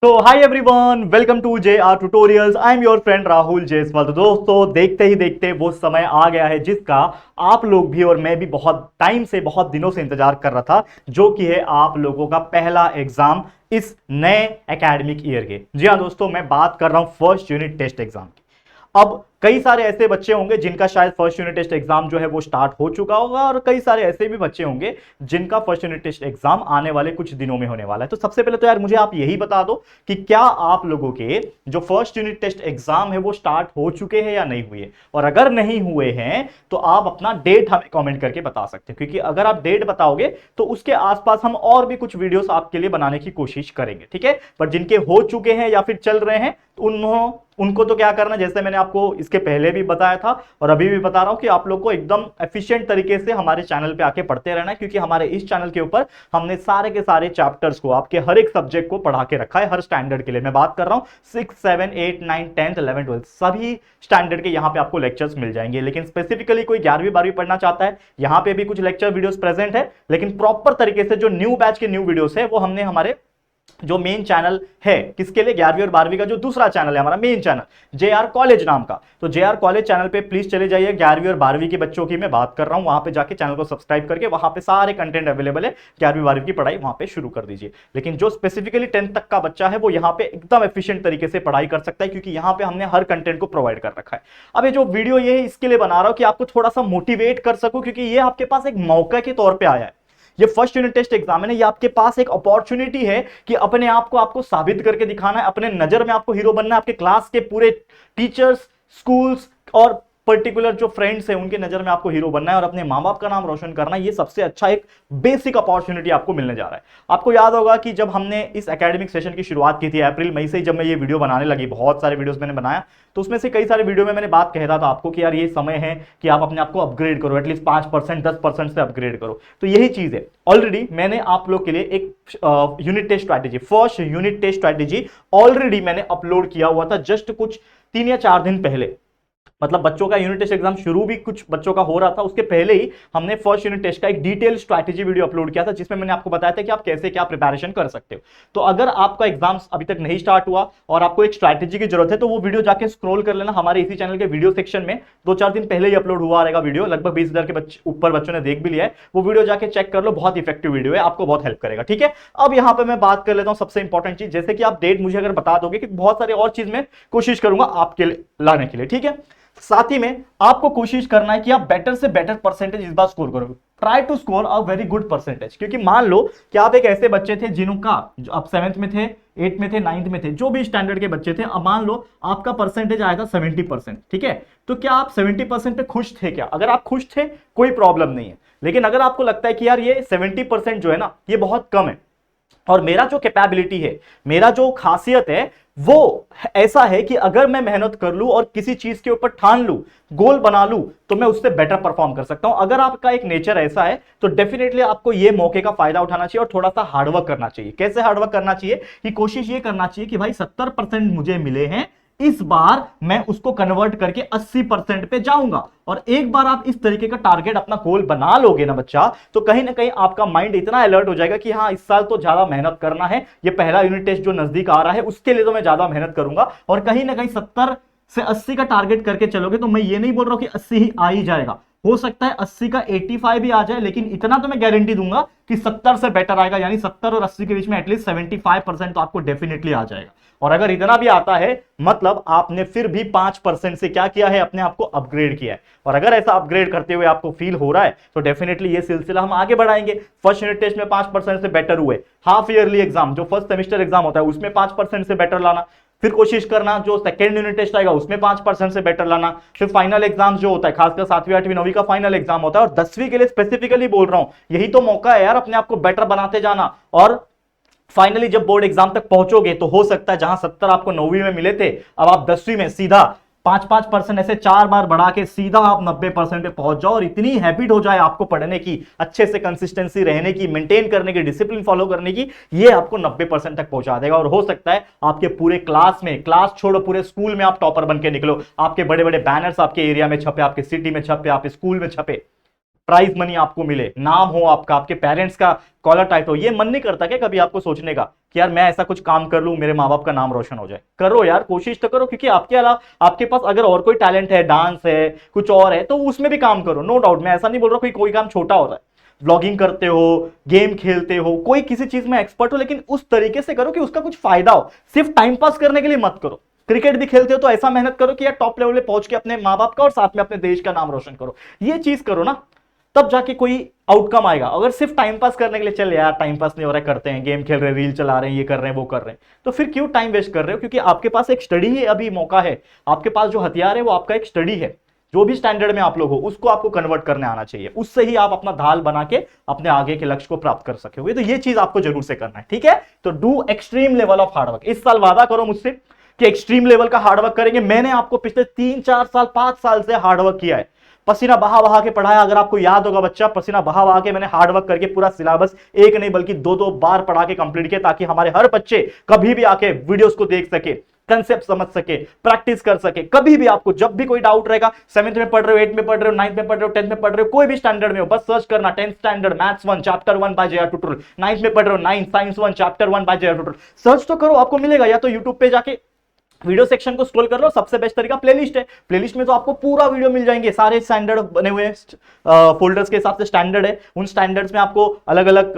तो hi everyone, welcome to J R tutorials. I am your friend Rahul Jaiswal. तो दोस्तों, देखते ही देखते वो समय आ गया है जिसका आप लोग भी और मैं भी बहुत टाइम से, बहुत दिनों से इंतजार कर रहा था, जो कि है आप लोगों का पहला एग्जाम इस नए एकेडमिक ईयर के। जी हाँ दोस्तों, मैं बात कर रहा हूं फर्स्ट यूनिट टेस्ट एग्जाम की। अब कई सारे ऐसे बच्चे होंगे जिनका शायद फर्स्ट यूनिट टेस्ट एग्जाम जो है वो स्टार्ट हो चुका होगा, और कई सारे ऐसे भी बच्चे होंगे जिनका फर्स्ट यूनिट टेस्ट एग्जाम आने वाले कुछ दिनों में होने वाला है। तो सबसे पहले तो यार मुझे आप यही बता दो कि क्या आप लोगों के जो फर्स्ट यूनिट टेस्ट एग्जाम है वो स्टार्ट हो चुके हैं या नहीं हुए, और अगर नहीं हुए हैं तो आप अपना डेट हमें कमेंट करके बता सकते हैं, क्योंकि अगर आप डेट बताओगे तो उसके आसपास हम और भी कुछ वीडियोस आपके लिए बनाने की कोशिश करेंगे, ठीक है। पर जिनके हो चुके हैं या फिर चल रहे हैं तो उनको तो क्या करना, जैसे मैंने आपको इसके पहले भी बताया था और अभी भी बता रहा हूं कि आप लोग को एकदम एफिशिएंट तरीके से हमारे चैनल पे आके पढ़ते रहना है, क्योंकि हमारे इस चैनल के ऊपर हमने सारे के सारे चैप्टर्स को, आपके हर एक सब्जेक्ट को पढ़ा के रखा है, हर स्टैंडर्ड के लिए। मैं बात कर रहा हूं 6, 7, 8, 9, 10, 11, 12 सभी स्टैंडर्ड के यहां पे आपको लेक्चर्स मिल जाएंगे। लेकिन स्पेसिफिकली कोई 11वीं 12वीं पढ़ना चाहता है, यहां पे भी कुछ लेक्चर वीडियोस प्रेजेंट है, लेकिन प्रॉपर तरीके से जो न्यू बैच के न्यू वीडियोस है वो हमने हमारे जो मेन चैनल है, किसके लिए, 11वीं और 12वीं का जो दूसरा चैनल है हमारा main channel J are college नाम का, तो जे आर कॉलेज चैनल पे प्लीज चले जाइए। 11वीं और 12वीं के बच्चों की मैं बात कर रहा हूं, वहां पे जाके चैनल को सब्सक्राइब करके वहां पे सारे कंटेंट अवेलेबल है। 11वीं 12वीं की पढ़ाई वहां पे शुरू कर दीजिए। लेकिन जो स्पेसिफिकली 10th तक का बच्चा है वो यहाँ पे एकदम एफिशिएंट तरीके से पढ़ाई कर सकता है, क्योंकि यहाँ पे हमने हर कंटेंट को प्रोवाइड कर रखा है। अब ये जो वीडियो ये इसके लिए बना रहा हूं कि आपको थोड़ा सा मोटिवेट कर सकूं, क्योंकि ये आपके पास एक मौका के तौर पर आया है। ये फर्स्ट यूनिट टेस्ट एग्जाम है ना, ये आपके पास एक अपॉर्चुनिटी है कि अपने आप को आपको साबित करके दिखाना है, अपने नजर में आपको हीरो बनना है, आपके क्लास के पूरे टीचर्स, स्कूल्स और पर्टिकुलर जो फ्रेंड्स हैं उनके नजर में आपको हीरो बनना है और अपने मां बाप का नाम रोशन करना है। ये सबसे अच्छा एक बेसिक अपॉर्चुनिटी आपको मिलने जा रहा है। आपको याद होगा कि जब हमने इस एकेडमिक सेशन की शुरुआत की थी अप्रैल मई से ही, जब मैं ये वीडियो बनाने लगी, बहुत सारे वीडियोस मैंने बनाया, तो उसमें से कई सारे वीडियो में मैंने बात कह रहा था आपको कि यार ये समय है कि आप अपने आप को अपग्रेड करो, एटलीस्ट 5%, 10% से अपग्रेड करो। तो यही चीज है। ऑलरेडी मैंने आप लोग के लिए एक unit test strategy, first unit test strategy already मैंने अपलोड किया हुआ था जस्ट कुछ 3 या 4 दिन पहले। मतलब बच्चों का यूनिट टेस्ट एग्जाम शुरू भी कुछ बच्चों का हो रहा था, उसके पहले ही हमने फर्स्ट यूनिट टेस्ट का एक डिटेल स्ट्रैटेजी वीडियो अपलोड किया था, जिसमें मैंने आपको बताया था कि आप कैसे क्या प्रिपरेशन कर सकते हो। तो अगर आपका एग्जाम अभी तक नहीं स्टार्ट हुआ और आपको एक स्ट्रैटेजी की जरूरत है, तो वो वीडियो जाके स्क्रॉल कर लेना, हमारे इसी चैनल के वीडियो सेक्शन में 2-4 दिन पहले ही अपलोड हुआ रहेगा वीडियो, लगभग 20,000 के ऊपर बच्चों ने देख भी लिया है। वो वीडियो जाके चेक कर लो, बहुत इफेक्टिव वीडियो है, आपको बहुत हेल्प करेगा, ठीक है। अब यहां पर मैं बात कर लेता हूं सबसे इंपॉर्टेंट चीज, जैसे कि आप डेट मुझे अगर बता दोगे कि बहुत सारे और चीज में कोशिश करूंगा आपके लिए लाने के लिए, ठीक है। साथ ही में आपको कोशिश करना है कि आप बेटर से बेटर परसेंटेज इस बार स्कोर करो। Try to score a very good percentage, क्योंकि मान लो कि आप एक ऐसे बच्चे थे जिनका आप 7th में थे, 8th में थे, 9th में थे, जो भी स्टैंडर्ड के बच्चे थे, अब मान लो आपका परसेंटेज आया था 70%, ठीक है। तो क्या आप 70% पे खुश थे? क्या अगर आप खुश थे कोई प्रॉब्लम नहीं है, लेकिन अगर आपको लगता है कि यार ये 70% जो है ना ये बहुत कम है, और मेरा जो कैपेबिलिटी है, मेरा जो खासियत है वो ऐसा है कि अगर मैं मेहनत कर लूं और किसी चीज के ऊपर ठान लूं, गोल बना लूं, तो मैं उससे बेटर परफॉर्म कर सकता हूं। अगर आपका एक नेचर ऐसा है तो डेफिनेटली आपको ये मौके का फायदा उठाना चाहिए और थोड़ा सा हार्डवर्क करना चाहिए। कैसे हार्डवर्क करना चाहिए कि कोशिश ये करना चाहिए कि भाई 70% मुझे मिले हैं, इस बार मैं उसको कन्वर्ट करके 80% पे जाऊंगा। और एक बार आप इस तरीके का टारगेट अपना गोल बना लोगे ना बच्चा, तो कहीं ना कहीं आपका माइंड इतना अलर्ट हो जाएगा कि हाँ, इस साल तो ज्यादा मेहनत करना है, ये पहला यूनिट टेस्ट जो नजदीक आ रहा है उसके लिए तो मैं ज्यादा मेहनत करूंगा। और कहीं ना कहीं 70 से 80 का टारगेट करके चलोगे, तो मैं ये नहीं बोल रहा हूं कि 80 ही आ ही जाएगा, हो सकता है 80 का 85 भी आ जाए, लेकिन इतना तो मैं गारंटी दूंगा कि 70 से बेटर आएगा, यानी 70 और 80 के बीच में एटलीस्ट 75% तो आपको डेफिनेटली आ जाएगा। और अगर इतना भी आता है, मतलब आपने फिर भी 5% से क्या किया है, अपने आप को अपग्रेड किया है। और अगर ऐसा अपग्रेड करते हुए आपको फील हो रहा है, तो डेफिनेटली ये सिलसिला हम आगे बढ़ाएंगे। फर्स्ट यूनिट टेस्ट में 5% से बेटर हुए, हाफ ईयरली एग्जाम जो फर्स्ट सेमेस्टर एग्जाम होता है उसमें 5% से बेटर लाना, फिर कोशिश करना जो सेकेंड यूनिट टेस्ट आएगा उसमें 5% से बेटर लाना, फिर फाइनल एग्जाम जो होता है, खासकर 7वीं 8वीं 9वीं का फाइनल एग्जाम होता है, और 10वीं के लिए स्पेसिफिकली बोल रहा हूं, यही तो मौका है यार अपने आप को बेटर बनाते जाना। और फाइनली जब बोर्ड एग्जाम तक पहुंचोगे तो हो सकता है जहां 70 आपको 9वीं में मिले थे, अब आप 10वीं में सीधा 5-5% ऐसे 4 बार बढ़ा के सीधा आप 90% पे पहुंच जाओ, और इतनी हैबिट हो जाए आपको पढ़ने की, अच्छे से कंसिस्टेंसी रहने की, मेंटेन करने की, डिसिप्लिन फॉलो करने की, ये आपको 90% तक पहुंचा देगा। और हो सकता है आपके पूरे क्लास में, क्लास छोड़ो पूरे स्कूल में आप टॉपर बन के निकलो, आपके बड़े बड़े बैनर्स आपके एरिया में छपे, आपके सिटी में छपे, आपके स्कूल में छपे। प्राइज मनी आपको मिले, नाम हो आपका, आपके पेरेंट्स का कॉलर टाइट हो, ये मन नहीं करता क्या कभी आपको सोचने का कि यार मैं ऐसा कुछ काम कर लूं, मेरे माँ बाप का नाम रोशन हो जाए? करो यार, कोशिश तो करो, क्योंकि आपके अलावा आपके पास अगर और कोई टैलेंट है, डांस है, कुछ और है, तो उसमें भी काम करो। नो डाउट, मैं ऐसा नहीं बोल रहा कोई काम छोटा हो रहा है, व्लॉगिंग करते हो, गेम खेलते हो, कोई किसी चीज में एक्सपर्ट हो, लेकिन उस तरीके से करो कि उसका कुछ फायदा हो। सिर्फ टाइम पास करने के लिए मत करो। क्रिकेट भी खेलते हो तो ऐसा मेहनत करो कि यार टॉप लेवल पे पहुंच के अपने माँ बाप का और साथ में अपने देश का नाम रोशन करो। ये चीज करो ना, तब जाके कोई आउटकम आएगा। अगर सिर्फ टाइम पास करने के लिए, चल यार टाइम पास नहीं हो रहा है, करते हैं, गेम खेल रहे हैं, रील चला रहे हैं, ये कर रहे हैं, वो कर रहे हैं, तो फिर क्यों टाइम वेस्ट कर रहे हो? क्योंकि आपके पास एक स्टडी ही अभी मौका है, आपके पास जो हथियार है वो आपका एक स्टडी है। जो भी स्टैंडर्ड में आप लोग हो उसको आपको कन्वर्ट करने आना चाहिए, उससे ही आप अपना ढाल बना के अपने आगे के लक्ष्य को प्राप्त कर सकोगे। तो ये चीज आपको जरूर से करना है, ठीक है? तो do extreme level of hard work. इस साल वादा करो मुझसे कि एक्सट्रीम लेवल का हार्डवर्क करेंगे। मैंने आपको पिछले 3-4 साल 5 साल से हार्डवर्क किया है, पसीना बहा बहा के पढ़ाया। अगर आपको याद होगा बच्चा, पसीना बहा बहा के मैंने हार्डवर्क करके पूरा सिलेबस एक नहीं बल्कि 2-2 बार पढ़ा के कंप्लीट किया, ताकि हमारे हर बच्चे कभी भी आके वीडियोस को देख सके, कंसेप्ट समझ सके, प्रैक्टिस कर सके। कभी भी आपको जब भी कोई डाउट रहेगा, 7th में पढ़ रहे हो, 8th में पढ़ रहे हो, 9th में पढ़ रहे हो, 10th में पढ़ रहे हो, कोई भी स्टैंडर्ड में हो, बस सर्च करना 10th standard maths 1 chapter 1 by J R tutorial. 9th में पढ़ रहे हो, 9th science 1 chapter 1 by J R tutorial. Search तो करो, आपको मिलेगा। या तो यूट्यूब पे जाके वीडियो सेक्शन को स्क्रॉल कर लो, सबसे बेस्ट तरीका प्लेलिस्ट है। प्लेलिस्ट में तो आपको पूरा वीडियो मिल जाएंगे, सारे स्टैंडर्ड बने हुए हैं, फोल्डर्स के हिसाब से स्टैंडर्ड है। उन स्टैंडर्ड्स में आपको अलग अलग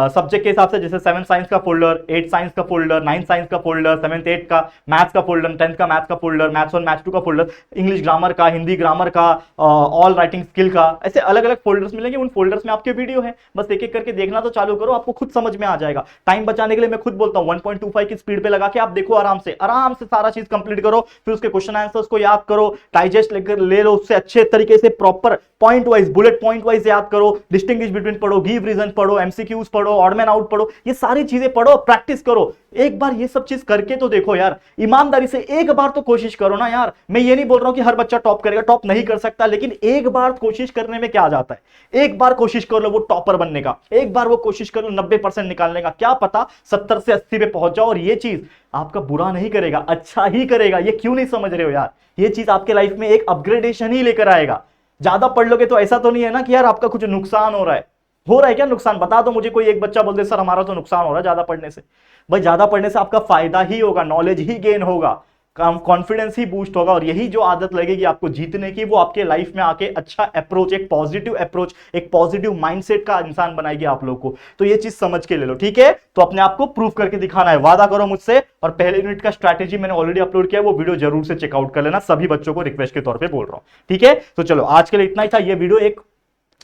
सब्जेक्ट के हिसाब से, जैसे 7 साइंस का फोल्डर, 8 साइंस का फोल्डर, 9 साइंस का फोल्डर, 7th 8 का मैथ्स का फोल्डर, 10th का मैथ्स का फोल्डर, मैथ्स 1 मैथ्स 2 का फोल्डर, इंग्लिश ग्रामर का, हिंदी ग्रामर का, ऑल राइटिंग स्किल का, ऐसे अलग अलग फोल्डर्स मिलेंगे। उन फोल्डर्स में आपके वीडियो है, बस एक एक करके देखना तो चालू करो, आपको खुद समझ में आ जाएगा। टाइम बचाने के लिए मैं खुद बोलता हूं 1.25 की स्पीड पे लगा के आप देखो, आराम से सारा चीज कंप्लीट करो। फिर उसके क्वेश्चन आंसर्स को याद करो, डाइजेस्ट लेकर ले लो, उससे अच्छे तरीके से proper point wise, bullet point wise याद करो, डिस्टिंग्विश बिटवीन पढ़ो, गिव रीजन पढ़ो, एमसीक्यूज पढ़ो, ऑड मैन आउट पढ़ो, ये सारी चीजें पढ़ो, प्रैक्टिस करो। एक बार ये सब चीज करके तो देखो यार, ईमानदारी से एक बार तो कोशिश करो ना यार। मैं ये नहीं बोल रहा हूं कि हर बच्चा टॉप करेगा, टॉप नहीं कर सकता, लेकिन एक बार कोशिश करने में क्या आ जाता है। एक बार कोशिश कर लो वो टॉपर बनने का, एक बार वो कोशिश कर लो 90% निकालने का, क्या पता 70 से 80 पे पहुंच जाओ। और ये चीज आपका बुरा नहीं करेगा, अच्छा ही करेगा। ये क्यों नहीं समझ रहे हो यार? ये चीज आपके लाइफ में एक अपग्रेडेशन ही लेकर आएगा। ज्यादा पढ़ लोगे तो ऐसा तो नहीं है ना कि यार आपका कुछ नुकसान हो रहा है। हो रहा है क्या नुकसान? बता दो मुझे। कोई एक बच्चा बोल दे सर हमारा तो नुकसान हो रहा है ज्यादा पढ़ने से। भाई ज्यादा पढ़ने से आपका फायदा ही होगा, नॉलेज ही गेन होगा, कॉन्फिडेंस ही बूस्ट होगा, और यही जो आदत लगेगी आपको जीतने की, वो आपके लाइफ में आके अच्छा अप्रोच, एक पॉजिटिव अप्रोच, एक पॉजिटिव माइंडसेट का इंसान बनाएगी आप लोग को। तो ये चीज समझ के ले लो, ठीक है? तो अपने आप को प्रूव करके दिखाना है, वादा करो मुझसे। और पहले यूनिट का स्ट्रैटेजी मैंने ऑलरेडी अपलोड किया है, वो वीडियो जरूर से चेकआउट कर लेना, सभी बच्चों को रिक्वेस्ट के तौर पर बोल रहा हूं, ठीक है? तो चलो आज के लिए इतना ही था। ये वीडियो एक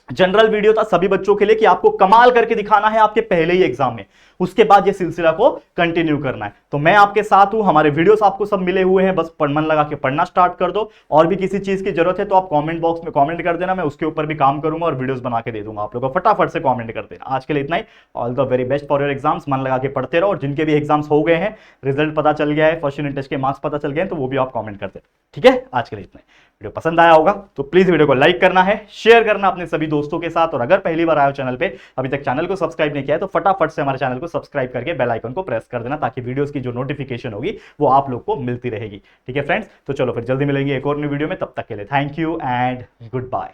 जनरल वीडियो था सभी बच्चों के लिए कि आपको कमाल करके दिखाना है आपके पहले ही एग्जाम में, उसके बाद ये सिलसिला को कंटिन्यू करना है। तो मैं आपके साथ हूं, हमारे वीडियोस आपको सब मिले हुए हैं, बस मन लगा के पढ़ना स्टार्ट कर दो। और भी किसी चीज की जरूरत है तो आप कमेंट बॉक्स में कमेंट कर देना, मैं उसके ऊपर भी काम करूंगा और वीडियोस बना के दे दूंगा आप लोगों को। फटाफट से कमेंट कर देना। आज के लिए इतना ही। All the very best for your exams. मन लगा के पढ़ते रहो, और जिनके भी एग्जाम्स हो गए हैं, रिजल्ट पता चल गया है, फर्स्ट यूनिट टेस्ट के मार्क्स पता चल गए हैं, तो वो भी आप कमेंट कर देना, ठीक है? आज के लिए इतना ही। वीडियो पसंद आया होगा तो प्लीज वीडियो को लाइक करना है, शेयर करना अपने सभी दोस्तों के साथ, और अगर पहली बार आए हो चैनल पे, अभी तक चैनल को सब्सक्राइब नहीं किया है, तो फटाफट से हमारे चैनल को सब्सक्राइब करके बेल आइकन को प्रेस कर देना, ताकि वीडियोस की जो नोटिफिकेशन होगी वो आप लोग को मिलती रहेगी, ठीक है फ्रेंड्स? तो चलो फिर जल्दी मिलेंगे एक और नई वीडियो में, तब तक के लिए thank you and good bye.